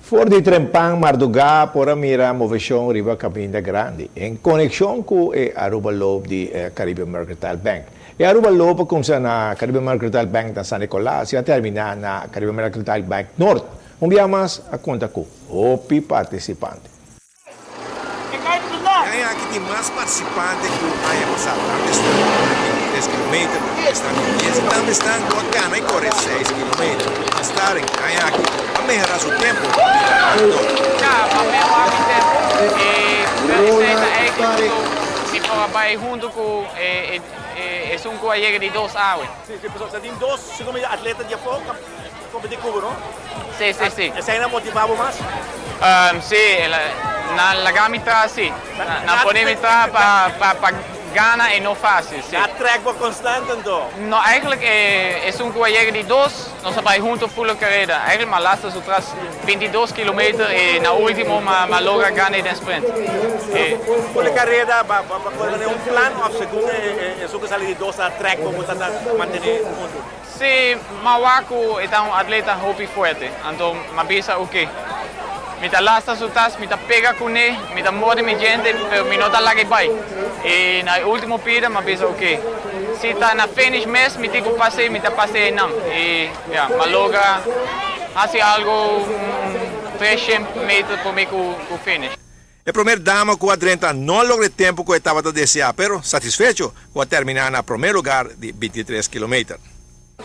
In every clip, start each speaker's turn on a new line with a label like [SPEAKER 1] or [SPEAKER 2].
[SPEAKER 1] For di Trempang, Marduga, por mira moveção riba Cabinda Grande, em conexão com a Aruba Lobe de Caribbean Mercantile Bank. E Aruba Lobe começa na Caribbean Mercantile Bank da San Nicolás e termina na Caribbean Mercantile Bank Norte. Mais a conta com o participante.
[SPEAKER 2] Aqui tem mais participantes que vai passar tanto estão 3 km, estão 15 e também estão com a cana e corre 6 km. Estarem aqui, a melhorar o tempo.
[SPEAKER 3] A melhorar o tempo. E a receita é que vai junto com um colega de 2 horas.
[SPEAKER 4] Sim, pessoal, você tem 2 atletas de fogo competir com não?
[SPEAKER 3] Sim, sim, sim.
[SPEAKER 4] Essa ainda motivava mais?
[SPEAKER 3] Sim, na lagamitra sim. Na ponemitra para Ghana é não fácil.
[SPEAKER 4] A trégua constante então?
[SPEAKER 3] Não, eigenlijk é colega de 2, nós vai junto full carreira. Eigenlijk maar lastig so tras 22 km e na último uma logra Ghana den sprint.
[SPEAKER 4] Full carreira, para fazer plano ou segundo é só que sair de 2 a trégua para manter junto?
[SPEAKER 3] Sim, Mawaku é um atleta hobby forte, então mabisa o quê? Mita lasta sutas, mita pega com ele, mita morde mi gente, pero mi nota lá que vai. E na último pira, mabisa o quê? Se tá na finish mes, mi tico passei, mita passei não. E ma logra assim algo 300 metros por mim com finish.
[SPEAKER 2] A primeira dama com a Adrenta não logrou tempo que estava a desejar, pero satisfeito com terminar na primeiro lugar de 23 km.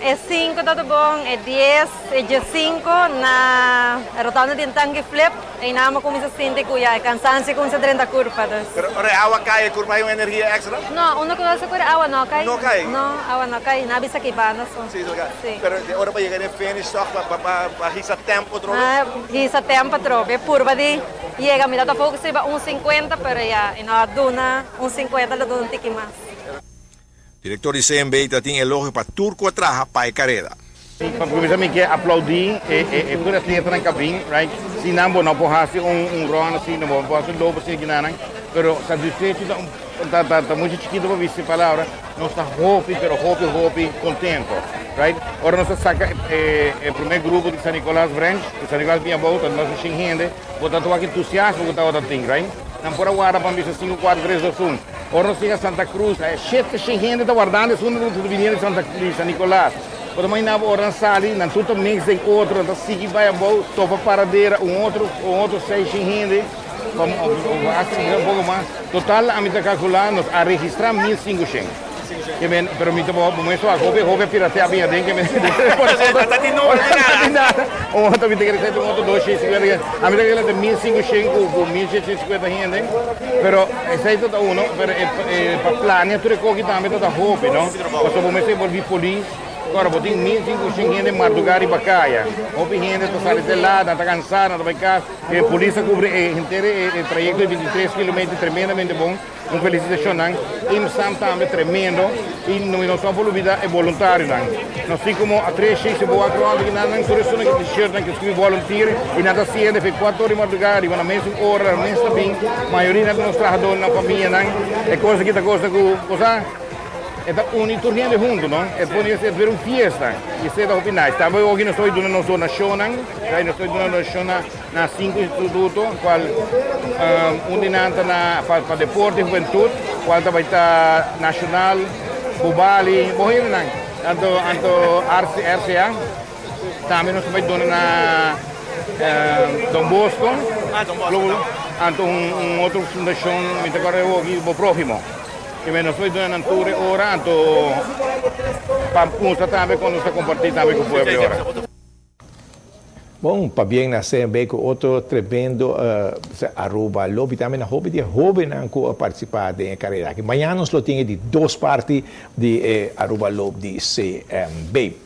[SPEAKER 5] É 5 tudo bom, é 10, é 5 na rotando de tanque flip, e nada como se sente que é cansanço com 30 curvas.
[SPEAKER 4] Pero a água cai, a curva é uma energia extra?
[SPEAKER 5] Não, uma coisa que a água não cai.
[SPEAKER 4] Não cai?
[SPEAKER 5] Não, a água não cai, nada bisa que bana só.
[SPEAKER 4] Sim, sim. Pero agora para chegar no finish só para risar tempo troco?
[SPEAKER 5] Ah, risar tempo troco, é purba de chega, me dá pouco se vai 1,50, pero já, e na duna 1,50 la duna um tique mais.
[SPEAKER 2] Diretor de CMB tem elogio para Turco atrás para a carreira.
[SPEAKER 6] Começa a quer aplaudir e por assim entrar na cabine, right? Se não pode fazer run assim, não pode fazer lobo assim que não, pero satisfeito tá muito chiquito para ver palavra, não está hope contento, right? Agora nós saca o primeiro grupo de San Nicolás Branch, de San Nicolás Binha Bauta, nós sem gente, botando aqui entusiasmo com outra thing, right? Não por agora para ver 5, 4, 3, 2, 1. Agora nós chega a Santa Cruz, cheio de gente está guardando isso no vinhedo de Santa Cruz, San Nicolás. Quando mais na hora sali, não tudo mix de outro, então se vai a boa, topa paradeira, outro 6 gente, vamos assim um pouco mais. Total, a mim está calculando, a registrar 1.500. Que men, pero mi tomo momento a hobby piratea bem den que men.
[SPEAKER 4] Tá de novo
[SPEAKER 6] nada. O outro me tem que ter um outro 250. A mim tem que ter 1.500 com 1.650 gente. Pero esse aí todo uno, pero para planear tudo que também toda hobby, não? Mas o momento eu volvi polícia. Agora, vou ter 1.500 gente em Mardugar e Bacaia. Houve gente que sai de lá, está cansada, está para casa. A polícia cobre inteiro o trajeto de 23 km, tremendamente bom. Uma felicitação, o Sam também tremendo. E não só por olvidar, é voluntário. Nós temos como a 3 6 se boa croada, que não só isso que t-shirt, que escreve voluntário. E nada se é, fez 4 horas em Mardugar, e na mesma hora, na mesma bem. A maioria dos nossos trabalhadores na família, é coisa que está coisa que é um torneio junto, não? É por isso ver uma festa. Isso é da opinião. Estava hoje nós estamos na zona Shonan, nós estamos na zona na 5 instituto, qual dinanta para deporte e juventude, qual vai estar nacional, Bubali, morrer não? Anto RCA, também nós vamos na Dom Bosco, anto outra fundação, me agora eu aqui o próximo. Que menos foi dando natura ora, então para mostrar também quando está compartilhando também com o povo agora.
[SPEAKER 1] Bom, para bem na CMB com outro tremendo Aruba Lobby também na hobby de hobby não com participar da carreira. Amanhã nós lo temos de 2 partes de Aruba Lobby de CMB.